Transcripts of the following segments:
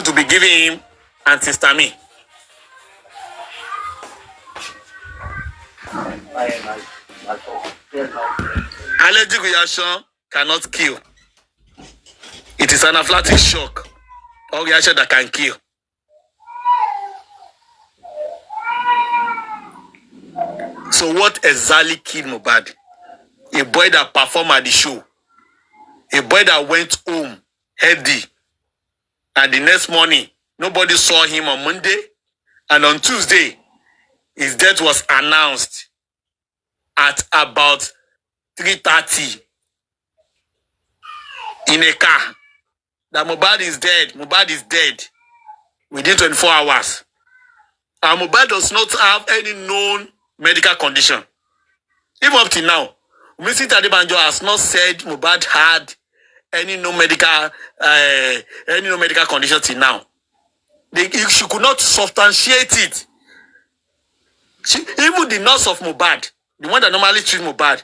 to be giving him antihistamine. Allergic reaction cannot kill. It is anaphylactic shock or reaction that can kill. So what exactly killed Mohbad? A boy that performed at the show. A boy that went home healthy. And the next morning, nobody saw him on Monday. And on Tuesday, his death was announced at about 3:30 in a car. That Mohbad is dead. Mohbad is dead within 24 hours. And Mohbad does not have any known medical condition. Even up till now, Mr. Adebanjo has not said Mohbad had any known medical condition till now. She could not substantiate it. Even the nurse of Mohbad, the one that normally treats Mohbad,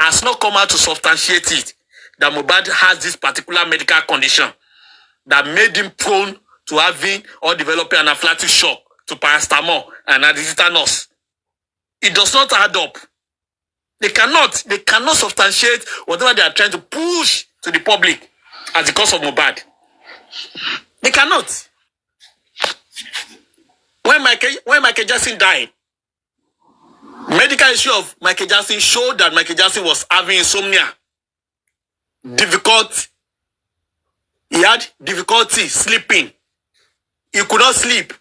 has not come out to substantiate it that Mohbad has this particular medical condition that made him prone to having or developing an anaphylactic shock to paracetamol and tetanus. It does not add up. They cannot substantiate whatever they are trying to push to the public as the cause of Mohbad. They cannot. When Michael Jackson died, medical issue of Michael Jackson showed that Michael Jackson was having insomnia. He had difficulty sleeping. He could not sleep.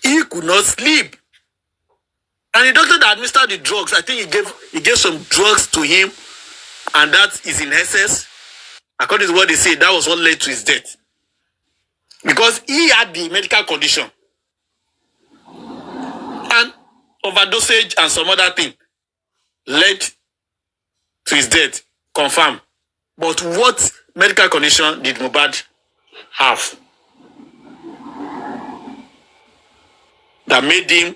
He could not sleep. And the doctor that administered the drugs, I think he gave some drugs to him, and that is in excess. According to what they say, that was what led to his death. Because he had the medical condition. And overdosage and some other thing led to his death, confirmed. But what medical condition did Mohbad have that made him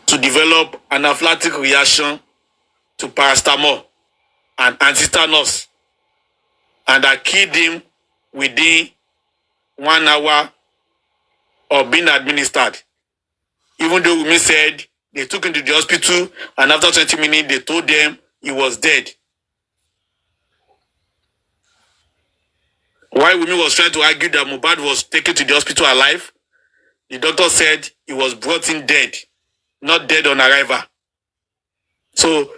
to develop an anaphylactic reaction to paracetamol and antitetanus, and that killed him within 1 hour of being administered? Even though Wunmi said they took him to the hospital and after 20 minutes they told them he was dead. While Wunmi was trying to argue that Mohbad was taken to the hospital alive, the doctor said he was brought in dead, not dead on arrival. So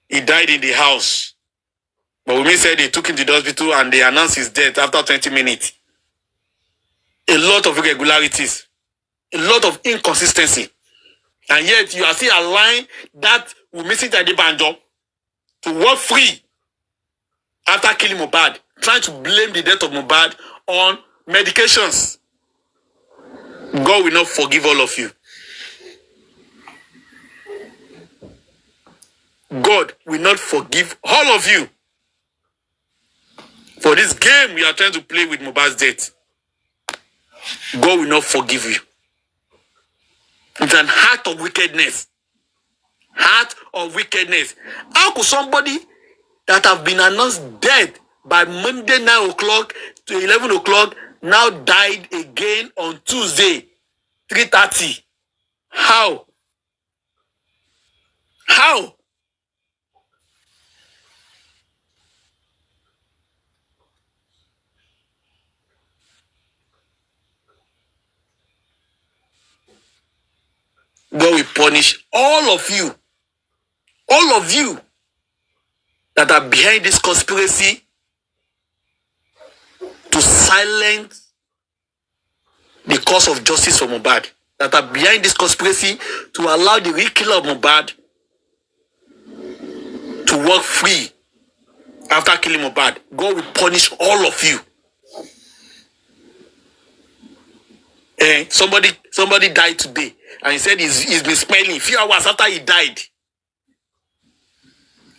he died in the house. But Wunmi said they took him to the hospital and they announced his death after 20 minutes. A lot of irregularities, a lot of inconsistency. And yet you are still allowing that Wunmi Adebanjo to walk free after killing Mohbad, trying to blame the death of Mohbad on medications. God will not forgive all of you. God will not forgive all of you for this game you are trying to play with Mohbad's death. God will not forgive you. It's an heart of wickedness. Heart of wickedness. How could somebody that have been announced dead by Monday 9 o'clock to 11 o'clock now died again on Tuesday 3:30? How? How? God will punish all of you that are behind this conspiracy to silence the cause of justice for Mohbad, that are behind this conspiracy to allow the real killer of Mohbad to walk free after killing Mohbad. God will punish all of you. Somebody died today, and he said he's been smiling a few hours after he died.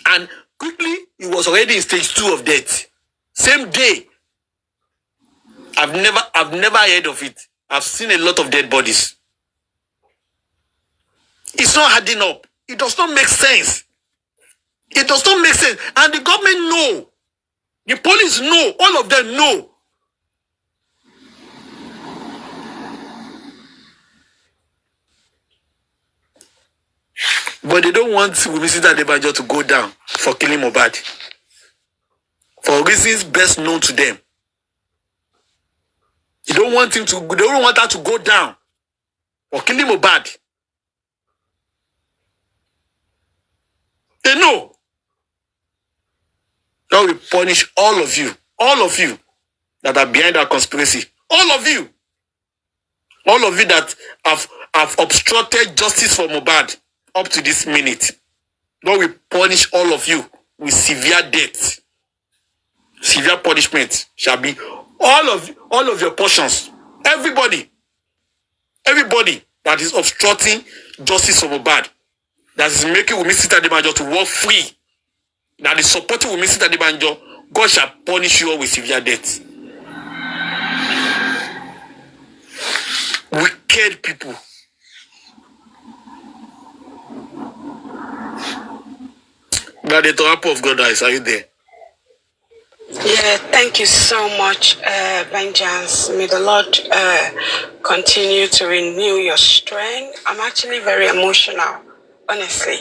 And quickly, he was already in stage 2 of death. Same day. I've never heard of it. I've seen a lot of dead bodies. It's not adding up. It does not make sense. It does not make sense. And the government know. The police know. All of them know But they don't want Wunmi Adebanjo to go down for killing Mohbad. For reasons best known to them. They don't want him to, they don't want her to go down for killing Mohbad. They know. God will punish all of you that are behind that conspiracy. All of you that have obstructed justice for Mohbad up to this minute. God will punish all of you with severe death. Severe punishment shall be all of your portions. Everybody that is obstructing justice for Mohbad, that is making Wunmi Adebanjo to walk free, that is supporting Wunmi Adebanjo, God shall punish you all with severe death. Wicked people. Now the apple of God eyes, are you there? Yeah, thank you so much, Vengeance. May the Lord continue to renew your strength. I'm actually very emotional, honestly.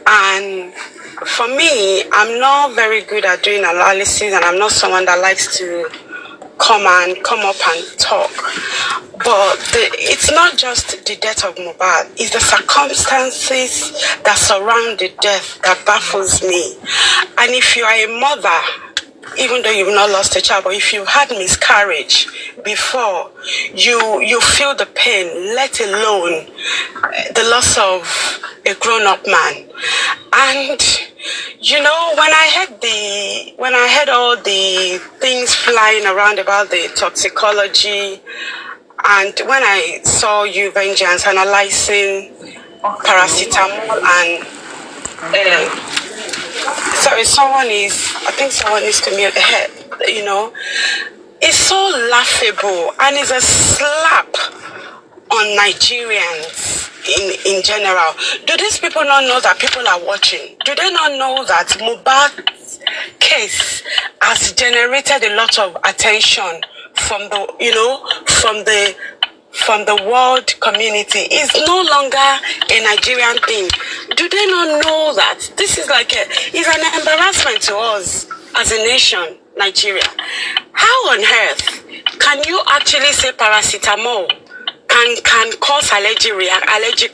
And for me, I'm not very good at doing analysis, and I'm not someone that likes to come up and talk. But it's not just the death of Mohbad, it's the circumstances that surround the death that baffles me. And if you are a mother, even though you've not lost a child, but if you've had miscarriage before, you feel the pain, let alone the loss of a grown-up man. And you know, when I heard all the things flying around about the toxicology, and when I saw you, Vengeance, analyzing paracetamol and sorry, someone is to mute ahead, you know, it's so laughable and it's a slap on Nigerians in general. Do these people not know that people are watching? Do they not know that Mohbad's case has generated a lot of attention from the world community? It's no longer a Nigerian thing. Do they not know that this is is an embarrassment to us as a nation, Nigeria? How on earth can you actually say paracetamol can cause allergic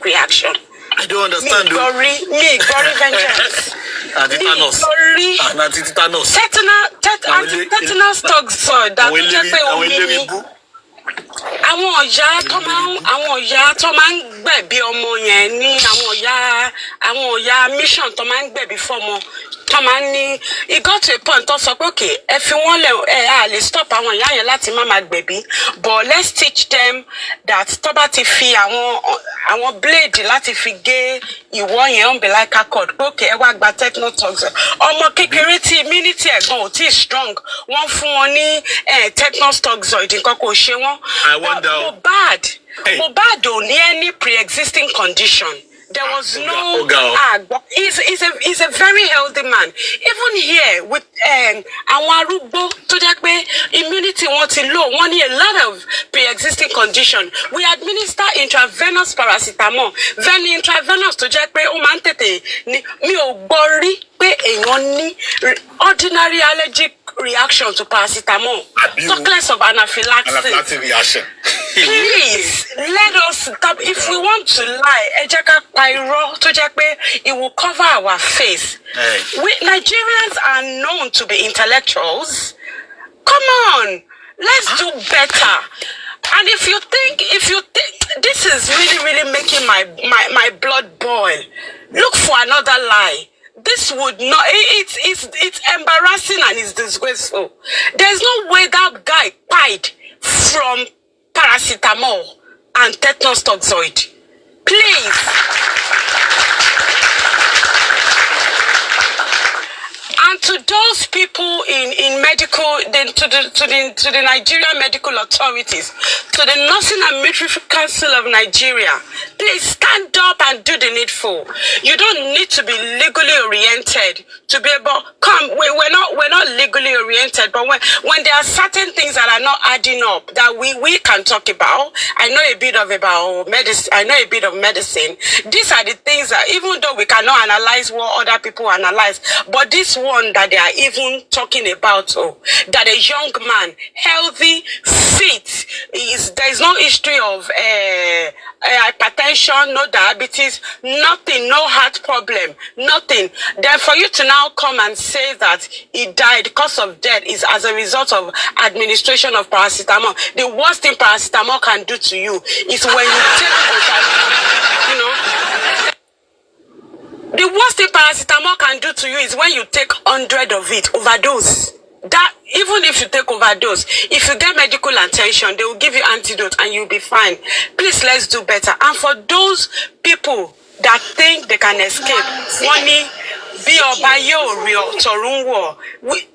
reaction? I don't understand. Me, Vengeance. Tetanus toxoid that àwọn ọ̀yà tó máa ń gbẹ̀bí ọmọ yẹn ní àwọn ọ̀yà mission tó máa ń gbẹ̀bí fọ́mọ tó máa ń ní, it got to a point tó sọ pé okay, ẹ fi wọ́n lẹ̀ lè stop àwọn ìyá yẹn láti má máa gbẹ̀bí, but let's teach them that tó bá ti fi àwọn blade láti fi gé ìwọ yẹn umbilical cord pé okay, ẹ wá gba tetanus toxoid. Ọmọ kékeré tí immunity ẹ̀gbọ́n ò tí strong, wọ́n fún wọn ní tetanus toxoid, nǹkan kò ṣe wọ́n. Mohbad ò ní any pre-existing condition. There was no he's a very healthy man. Even here with àwọn arúgbó tó jẹ́ pé immunity wọn ti low, wọ́n ní a lot of pre-existing condition. We administer intravenous paracetamol. Then intravenous tó jẹ́ pé ó máa ń tètè ní, mi ò gbọ́ rí pé èèyàn ní ordinary allergic reaction to paracetamol. Talk less of anaphylaxis. Anaphylactic reaction. Please let us stop. If we want to lie, it will cover our face. We Nigerians are known to be intellectuals. Come on, let's do better. And if you think this is really making my blood boil, look for another lie. This would not, it's embarrassing and it's disgraceful. There's no way that guy died from paracetamol and tetanus toxoid. Please. And to those people in medical, to the Nigerian medical authorities, to the Nursing and Midwifery Council of Nigeria, please stand up and do the needful. You don't need to be legally oriented to be able. We're not legally oriented, but when there are certain things that are not adding up that we can talk about, I know a bit of medicine. I know a bit of medicine. These are the things that, even though we cannot analyze what other people analyze, but this one that they are even talking about, that a young man, healthy, fit, there is no history of hypertension, no diabetes, nothing, no heart problem, nothing. Then for you to now come and say that he died, cause of death is as a result of administration of paracetamol. The worst thing paracetamol can do to you is when you take the worst thing paracetamol can do to you is when you take 100 of it, overdose. That, even if you take overdose, if you get medical attention, they will give you antidote and you'll be fine. Please, let's do better. And for those people that think they can escape, Wunmi,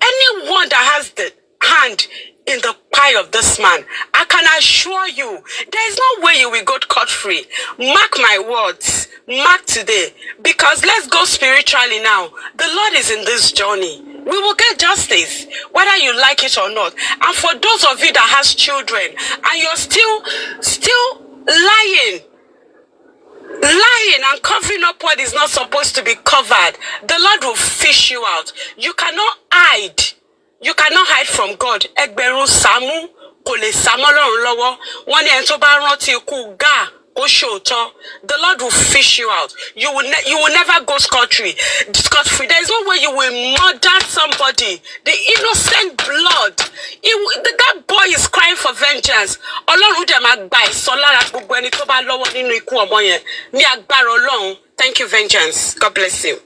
anyone that has the hand in the pie of this man, I can assure you, there is no way you will go scot-free. Mark my words. Mark today. Because let's go spiritually now. The Lord is in this journey. We will get justice, whether you like it or not. And for those of you that has children, and you're still lying and covering up what is not supposed to be covered, the Lord will fish you out. You cannot hide. You cannot hide from God. Egberu Samu, kole samolorun lowo. Wọ́n ní ẹni tó bá rántí ikú ga ó ṣòótọ́. The Lord will fish you out. You will never go scot-free. There is no way you will murder somebody. The innocent blood. That boy is crying for vengeance. Ọlọ́run dẹ̀ máa gba ẹ̀san lára gbogbo ẹni tó bá lọ́wọ́ nínú ikú ọmọ yẹn. Ní agbára Ọlọ́run. Thank you, vengeance. God bless you.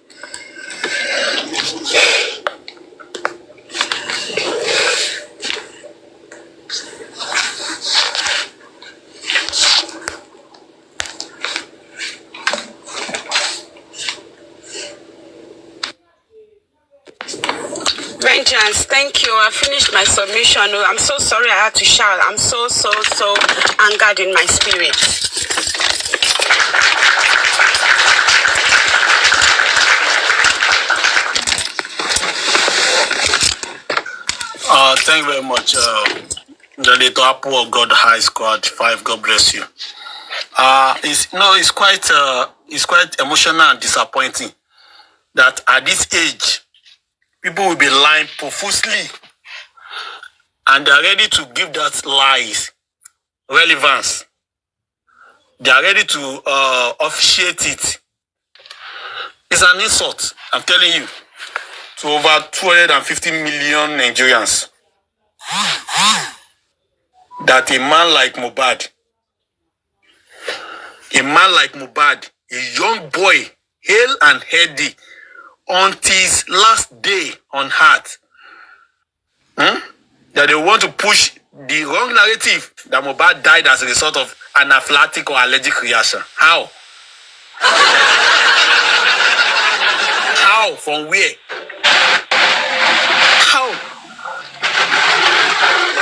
Vengeance, thank you. I finished my submission. I'm so sorry I had to shout. I'm so angered in my spirit. Thank you very much. The little apple of God High Squad 5. God bless you. It's quite emotional and disappointing that at this age, people will be lying profusely, and they are ready to give that lies relevance. They are ready to officiate it. It's an insult, I'm telling you, to over 250 million Nigerians. That a man like Mohbad, a young boy, hale and healthy, on his last day on earth, that they want to push the wrong narrative that Mohbad died as a result of anaphylactic or allergic reaction. How? How? From where? How?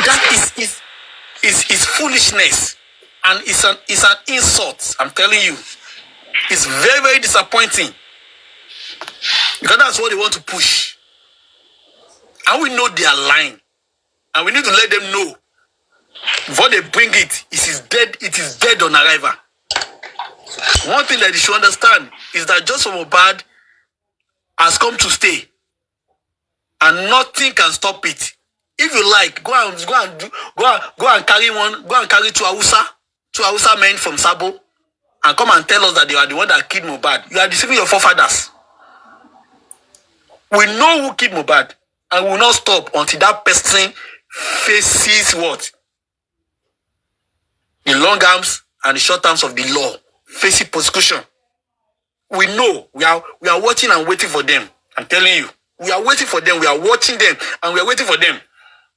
That is foolishness, and it's an insult. I'm telling you, it's very, very disappointing, because that's what they want to push, and we know they are lying, and we need to let them know before they bring it. It is dead. It is dead on arrival. One thing that you should understand is that Joseph Mohbad has come to stay, and nothing can stop it. If you like, go and carry two Hausa men from Sabo, and come and tell us that they are the one that killed Mohbad. You are deceiving your forefathers. We know who killed Mohbad, and we will not stop until that person faces what? The long arms and the short arms of the law, facing prosecution. We know. We are watching and waiting for them. I'm telling you. We are waiting for them. We are watching them, and we are waiting for them.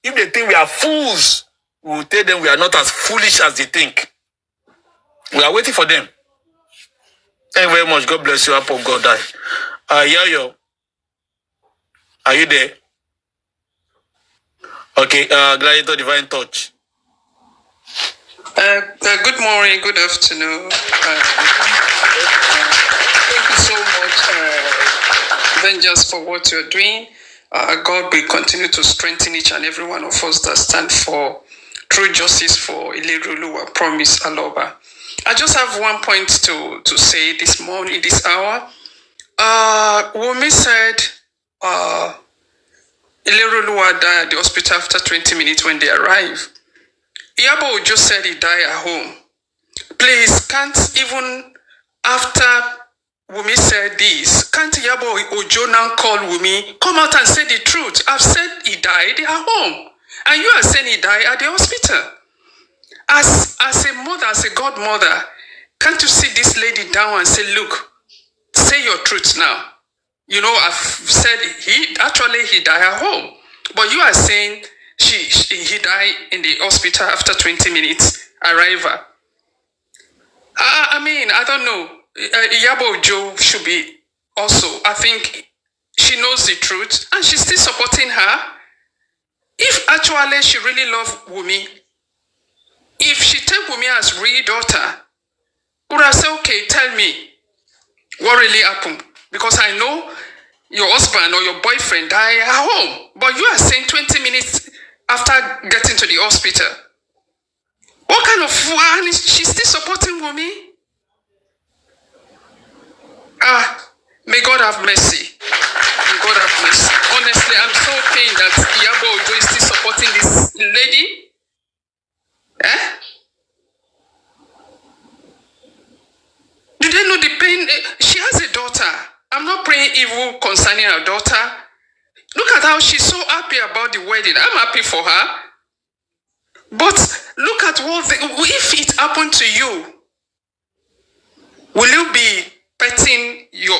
If they think we are fools, we will tell them we are not as foolish as they think. We are waiting for them. Thank you very much. God bless you. Apple God die. Are you there? Okay, Gladiator Divine Touch. Good morning, good afternoon. Thank you so much, Avengers, for what you're doing. God will continue to strengthen each and every one of us that stand for true justice for Ileroluwa, Promise, Aloba. I just have one point to say this morning, this hour. Wunmi said Ileroluwa died at the hospital after 20 minutes when they arrived. Iyabo just said he died at home. Please, can't even after Wunmi said this, can't Iyabo Ojo now call Wunmi, come out and say the truth? I've said he died at home. And you are saying he died at the hospital. As a mother, as a godmother, can't you sit this lady down and say, look, say your truth now. You know, I've said he died at home. But you are saying he died in the hospital after 20 minutes arrival. I mean, I don't know. Iyabo Ojo should be also, I think she knows the truth and she's still supporting her. If actually she really loves Wunmi, if she take Wunmi as real daughter, would I say, okay, tell me what really happened? Because I know your husband or your boyfriend died at home. But you are saying 20 minutes after getting to the hospital. What kind of one is she still supporting Wunmi? May God have mercy. May God have mercy. Honestly, I'm so pained that Iyabo Ojo is still supporting this lady. Do they know the pain? She has a daughter. I'm not praying evil concerning her daughter. Look at how she's so happy about the wedding. I'm happy for her. But look at what if it happened to you, will you be petting your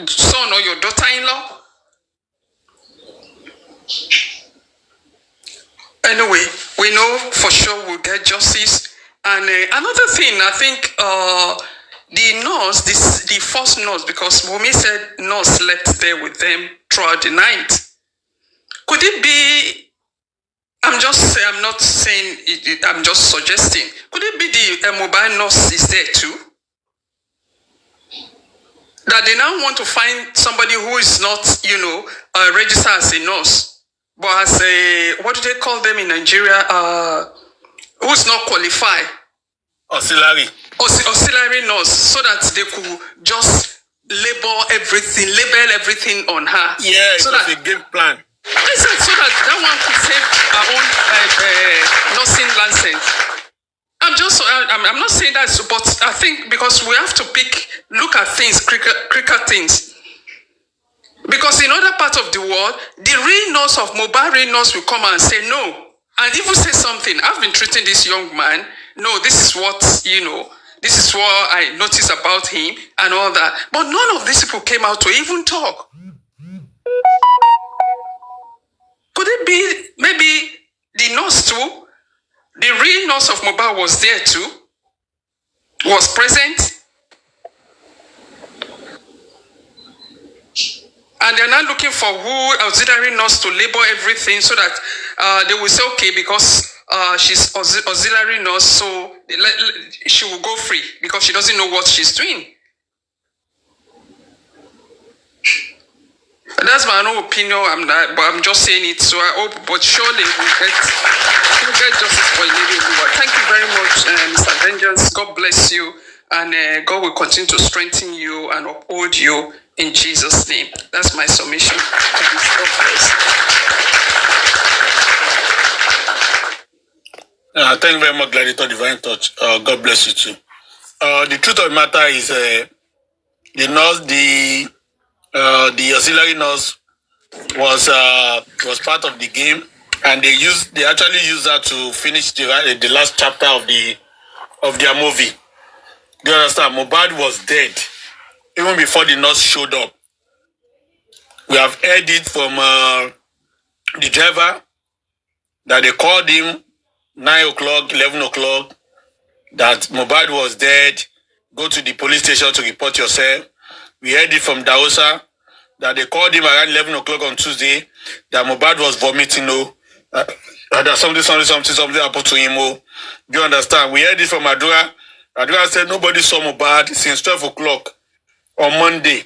son or your daughter-in-law? Anyway, we know for sure we'll get justice. And another thing, I think the nurse, the first nurse, because Wunmi said nurse slept there with them throughout the night. Could it be, I'm not saying it, I'm just suggesting, could it be the mobile nurse is there too? That they now want to find somebody who is not, you know, registered as a nurse, but as a, what do they call them in Nigeria? Who's not qualified? Auxiliary. Auxiliary nurse, so that they could just label everything on her. Yeah, so that that a game plan. Exactly, so that one could save our own nursing license. I'm not saying that, but I think because we have to look at things, critical things. Because in other parts of the world, the real nurse of mobile real nurse will come and say no. And if you say something, I've been treating this young man, no, this is what, you know, this is what I noticed about him and all that. But none of these people came out to even talk. Could it be maybe the nurse too? The real nurse of Mohbad was there too? Was present? And they're now looking for who auxiliary nurse to label everything so that they will say, okay, because she's auxiliary nurse, so she will go free because she doesn't know what she's doing. That's my own opinion. But I'm just saying it. So I hope, but surely we'll get justice for Ileroluwa. Thank you very much, Mr. Vengeance. God bless you, and God will continue to strengthen you and uphold you in Jesus' name. That's my submission. God bless. Thank you very much, Gladiator Divine Touch. God bless you too. The truth of the matter is, the nurse, the auxiliary nurse was part of the game, and they actually used that to finish the last chapter of their movie. Do you understand? Mohbad was dead even before the nurse showed up. We have heard it from the driver that they called him 9 o'clock, 11 o'clock, that Mohbad was dead. Go to the police station to report yourself. We heard it from Daosa that they called him around 11 o'clock on Tuesday, that Mohbad was vomiting, that something happened to him, Do you understand? We heard this from Adura. Adura said nobody saw Mohbad since 12 o'clock on Monday.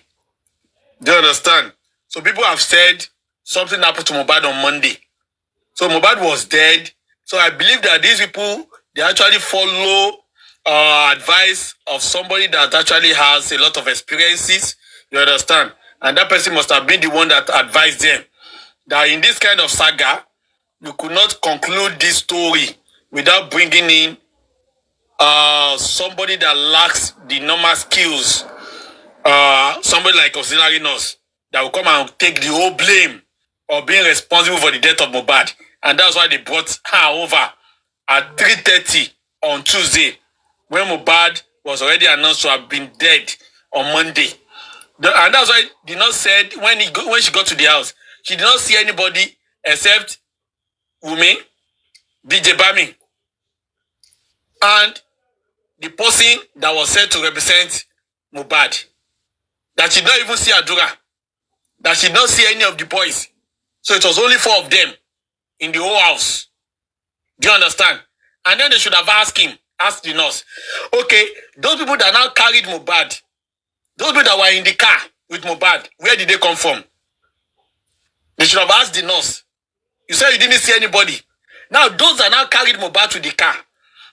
Do you understand? So people have said something happened to Mohbad on Monday. So Mohbad was dead. So I believe that these people, they actually follow advice of somebody that actually has a lot of experiences. You understand? And that person must have been the one that advised them that in this kind of saga, you could not conclude this story without bringing in somebody that lacks the normal skills. Somebody like auxiliary nurse that will come and take the whole blame of being responsible for the death of Mohbad. And that's why they brought her over at 3:30 on Tuesday, when Mohbad was already announced to have been dead on Monday. And that's why the nurse said when she got to the house, she did not see anybody except Wunmi, DJ Bami, and the person that was said to represent Mohbad. That she did not even see Adura. That she did not see any of the boys. So it was only 4 of them in the whole house. Do you understand? And then they should have asked the nurse, okay, those people that now carried Mohbad, those people that were in the car with Mohbad, where did they come from? They should have asked the nurse. You said you didn't see anybody. Now those that now carried Mohbad to the car,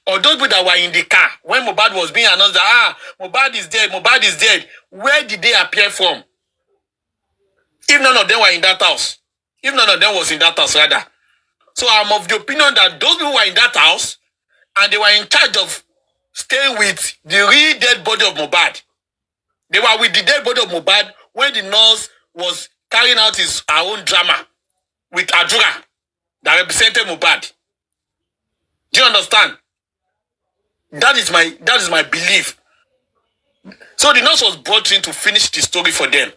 or those people that were in the car when Mohbad was being announced that Mohbad is dead, Mohbad is dead, where did they appear from? If none of them were in that house, if none of them was in that house rather. So I'm of the opinion that those people were in that house and they were in charge of staying with the real dead body of Mohbad. They were with the dead body of Mohbad when the nurse was carrying out her own drama with Adura that represented Mohbad. Do you understand? That is my belief. So the nurse was brought in to finish the story for them.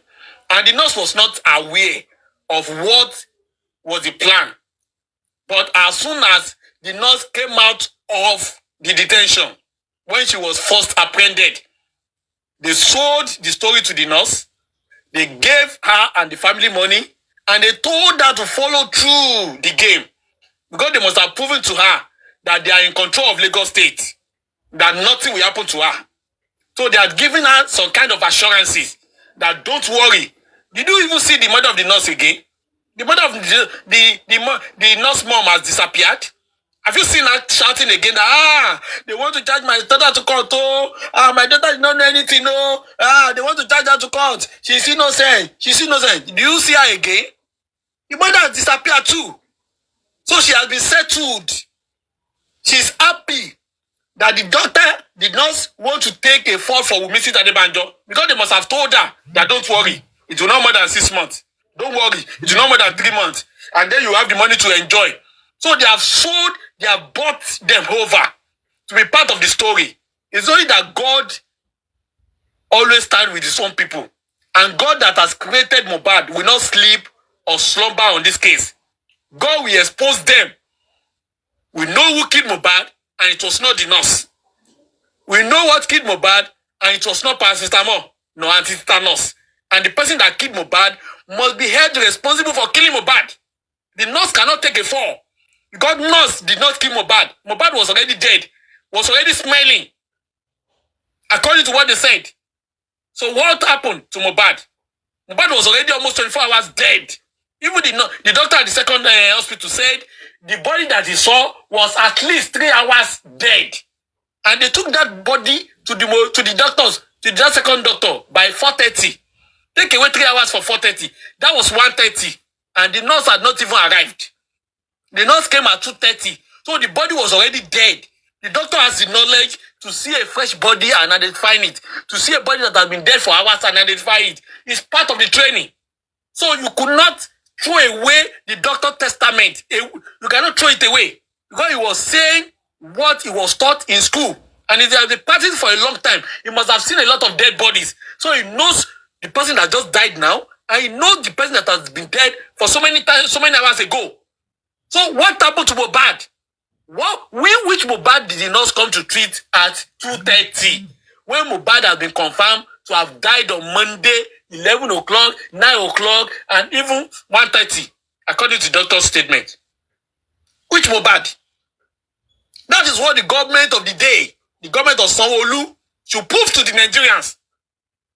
And the nurse was not aware of what was the plan. But as soon as the nurse came out of the detention, when she was first apprehended, they sold the story to the nurse, they gave her and the family money, and they told her to follow through the game. Because they must have proven to her that they are in control of Lagos State, that nothing will happen to her. So they had given her some kind of assurances that don't worry. Did you even see the mother of the nurse again? The mother of the nurse mom has disappeared. Have you seen her shouting again that they want to charge my daughter to court? My daughter did not know anything. They want to charge her to court. She's innocent. She's innocent. Do you see her again? The mother has disappeared too. So she has been settled. She's happy that the doctor did not want to take a fall for Wunmi Adebanjo, because they must have told her that don't worry, it will not more than 6 months. Don't worry, it will not more than 3 months. And then you have the money to enjoy. So they have sold, they have bought them over to be part of the story. It's only that God always stands with his own people. And God that has created Mohbad will not sleep or slumber on this case. God will expose them. We know who killed Mohbad, and it was not the nurse. We know what killed Mohbad, and it was not paracetamol, no anti-tetanus. And the person that killed Mohbad must be held responsible for killing Mohbad. The nurse cannot take a fall. Because nurse did not kill Mohbad. Mohbad was already dead, was already smiling, according to what they said. So what happened to Mohbad? Mohbad was already almost 24 hours dead. Even the doctor at the second hospital said the body that he saw was at least 3 hours dead. And they took that body to the doctors, to the second doctor by 4:30. Take away 3 hours for 4:30. That was 1:30. And the nurse had not even arrived. The nurse came at 2:30. So the body was already dead. The doctor has the knowledge to see a fresh body and identify it. To see a body that has been dead for hours and identify it. It's part of the training. So you could not throw away the doctor's testament. You cannot throw it away. Because he was saying what he was taught in school. And he has been practicing for a long time. He must have seen a lot of dead bodies. So he knows the person that just died now. And he knows the person that has been dead for so many times, so many hours ago. So what happened to Mohbad? Which Mohbad did the nurse come to treat at 2:30? When Mohbad has been confirmed to have died on Monday, 11 o'clock, 9 o'clock, and even 1:30, according to doctor's statement. Which Mohbad? That is what the government of the day, the government of Sanwo-Olu, should prove to the Nigerians.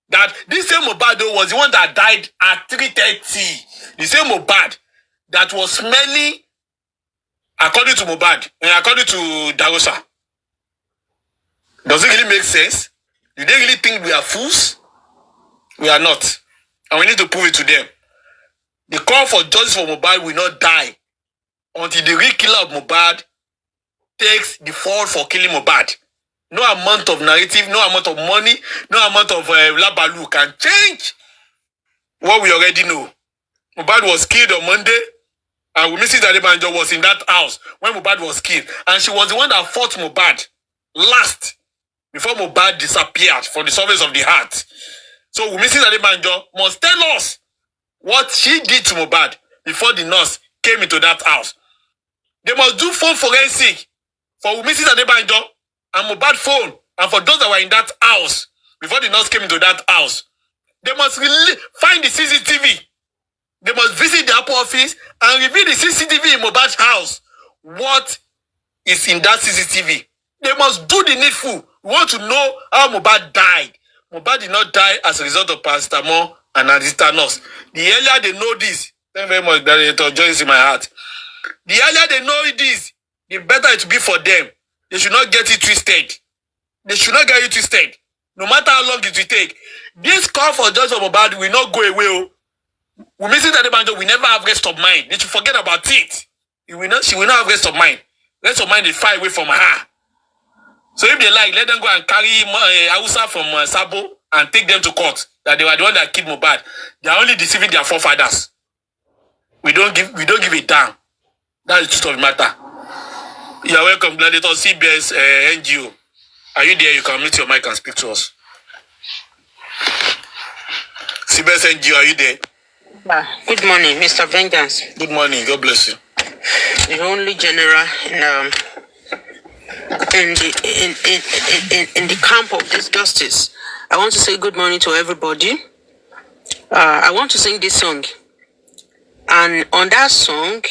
That this same Mohbad was the one that died at 3:30. The same Mohbad that was smelling, according to Mohbad, and according to Darosa. Does it really make sense? Do they really think we are fools? We are not. And we need to prove it to them. The call for justice for Mohbad will not die until the real killer of Mohbad takes the fall for killing Mohbad. No amount of narrative, no amount of money, no amount of labalu can change what we already know. Mohbad was killed on Monday, and Mrs. Adebanjo was in that house when Mohbad was killed. And she was the one that fought Mohbad last, before Mohbad disappeared from the surface of the heart. So Mrs. Adebanjo must tell us what she did to Mohbad before the nurse came into that house. They must do phone forensic for Mrs. Adebanjo and Mohbad phone, and for those that were in that house before the nurse came into that house. They must find the CCTV. They must visit the Apple office and review the CCTV in Mohbad's house. What is in that CCTV? They must do the needful. We want to know how Mohbad died. Mohbad did not die as a result of paracetamol and antitetanus. The earlier they know this, thank you very much, Director Joyce in my heart. The earlier they know this, the better it will be for them. They should not get it twisted. They should not get it twisted. No matter how long it will take. This call for justice for Mohbad will not go away. Mrs. Adebanjo will never have rest of mind. They should forget about it. She will not have rest of mind. Rest of mind is far away from her. So if they like, let them go and carry Hausa from Sabo and take them to court. That they were the one that killed Mohbad. They are only deceiving their forefathers. We don't give a damn. That is the truth of the matter. You are welcome, Gladiator CBS NGO. Are you there? You can mute your mic and speak to us. CBS NGO, are you there? Good morning, Mr. Vengeance. Good morning. God bless you. The only general in the camp of this justice. I want to say good morning to everybody. I want to sing this song. And on that song,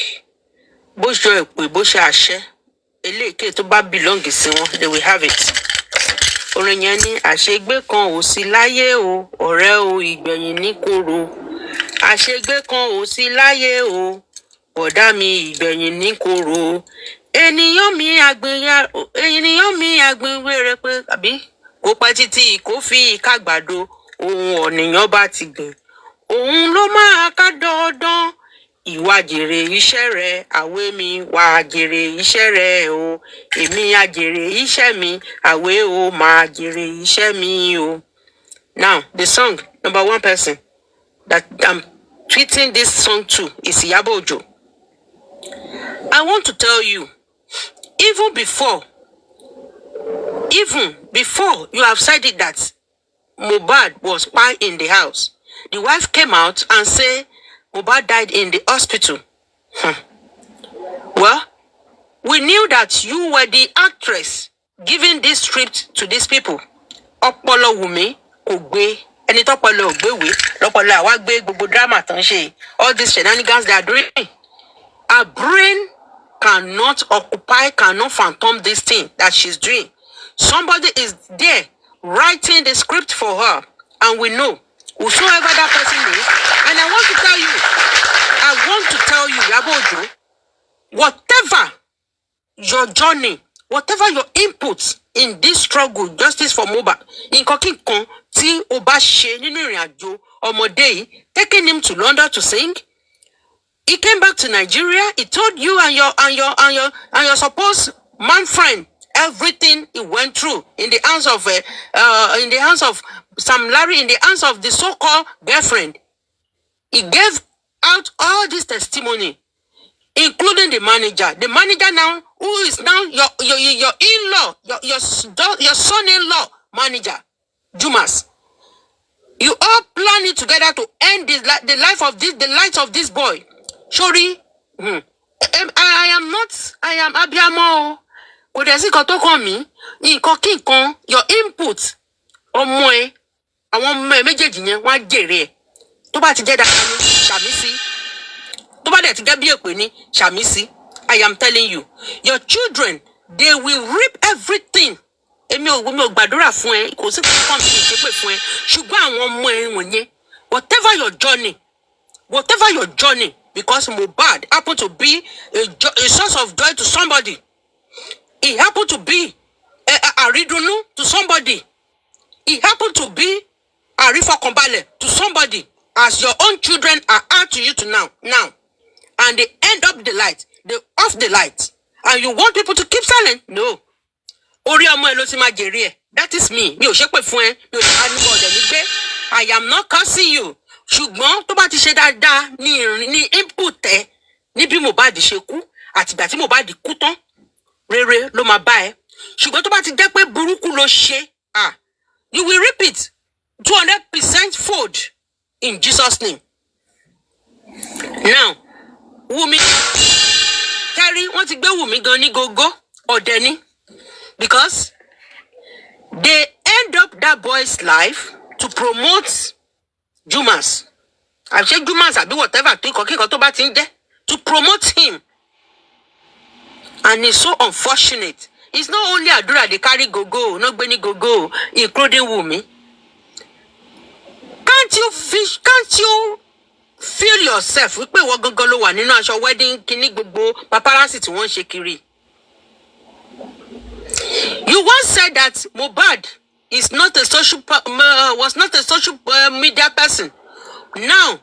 they will have it. Olonyani àṣegbé kan ò sí láyé o, ọ̀rẹ́ o ìgbẹ̀yìn ní kóró. Àṣegbé kan ò sí láyé o, bọ̀dá mi ìgbẹ̀yìn ní kóró. Ènìyàn mi àgbìnwèrè pé àbí kò pẹ́ títí kò fi ìka gbàdo, ohun ọ̀nìyàn bá ti gbìn. Òun ló máa ká dandan. Ìwà jèrè iṣẹ́ rẹ̀, àwé mi wà jèrè iṣẹ́ rẹ̀ o. Èmi á jèrè iṣẹ́ mi, àwé o máa jèrè iṣẹ́ mi o. Now, the song, number one person that I'm tweeting this song to is Iyabo Ojo. I want to tell you, even before you have said it that Mohbad was spy in the house, the wife came out and said Mohbad died in the hospital. Well, we knew that you were the actress giving this script to these people. Ọpọlọ Wunmi kò gbé, ẹni tọ́pọlọ ò gbé wé, lọ́pọlọ àwa gbé gbogbo drama tán ṣe. All these shenanigans they are doing. Our brain cannot phantom this thing that she's doing. Somebody is there writing the script for her, and we know whosoever that person is. And I want to tell you, Iyabo Ojo, whatever your journey, whatever your inputs in this struggle, justice for Mohbad, in Kokinkan, tí o bá ṣe nínú ìrìnàjò ọmọdé yìí, taking him to London to sing. He came back to Nigeria. He told you and your supposed man friend everything he went through in the hands of Sam Larry, in the hands of the so-called girlfriend. He gave out all this testimony, including the manager. The manager now, who is now your in-law, your son-in-law manager, Jumas. You all plan it together to end the life of this boy. Sorry, I am Abiamo. Kodesi koto komi, your input, omoe, àwọn méjèèjì yẹn wọ́n á jèrè ẹ̀. Tó bá ti jẹ́ dáadáa ní ṣàmì sí. Tó bá dẹ̀ ti jẹ́ bí èpè ní ṣàmì sí. I am telling you, your children, they will reap everything. Èmi ò gbàdúrà fún ẹ, kò sí kankan tí ìṣépè fún ẹ. Ṣùgbọ́n àwọn ọmọ ẹ wọ̀nyẹn, whatever your journey, because Mohbad happened to be a source of joy to somebody. He happened to be a ridunu to somebody. He happened to be a rifokombale to somebody. As your own children are out to you to now. And they end up the light. They off the light. And you want people to keep silent? No. Ori ọmọ ẹ ló ti máa jèrè ẹ. That is me. Mi ò ṣépè fún ẹ. Mi ò lè ánìwọ̀ ọ̀dẹ̀ ní gbé. I am not cursing you. Ṣùgbọ́n tó bá ti ṣe dáadáa ní input ẹ ní bí Mohbad ṣe kú àti ìgbà tí Mohbad kú tán rere ló máa bá ẹ. Ṣùgbọ́n tó bá ti jẹ́ pé burúkú ló ṣe, you will reap it 200% fold in Jesus' name. Now, Wunmi, Terry, wọ́n ti gbé Wunmi gan ní gógó ọ̀dẹ̀ ni. Because they end up that boy's life to promote Jumas. I say Jumas, I be whatever, to promote him. And it's so unfortunate. It's not only Adura they carry go, not Benny go, including Wunmi. Can't you feel yourself? We pay what gogolo one in our wedding, kini gogo, paparazzi to one shekiri. You once said that Mohbad is not a was not a social media person. Now,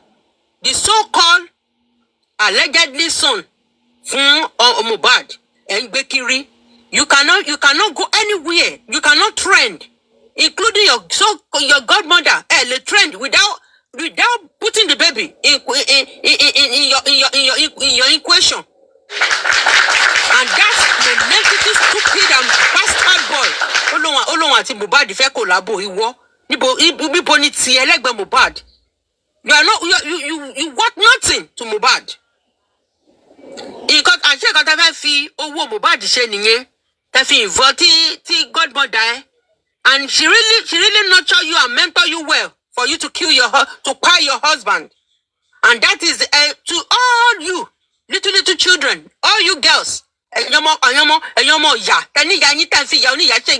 the so-called allegedly son from Mohbad and Bekiri, you cannot go anywhere. You cannot trend, including your godmother. The trend without putting the baby in your equation. And that's the negative, stupid and bastard boy. Olóhun àti Mohbad fẹ́ collabo ìwọ. Níbo ni ti ẹlẹ́gbẹ́ Mohbad. You are not you want nothing to Mohbad. Àṣé nǹkan tẹ́ fẹ́ fi owó Mohbad ṣe nìyẹn. Tẹ́ fi involve tí godmother. And she really nurture you and mentor you well for you to kill to pay your husband. And that is to all you little children, all you girls.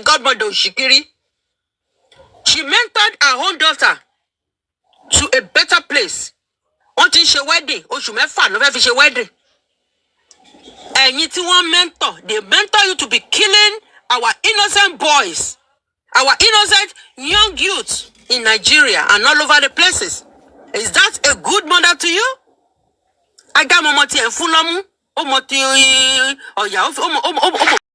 Godmother Shikiri. She mentored her own daughter to a better place. Until she wedding, oṣù mẹ́fà ló fẹ́ fi ṣe wedding. Ẹ̀yin tí wọ́n mentor, they mentor you to be killing our innocent boys, our innocent young youths in Nigeria and all over the places. Is that a good mother to you? Aga mọmọ ti ẹ fún lọ́mú, ó mọ ti ọ̀yà ó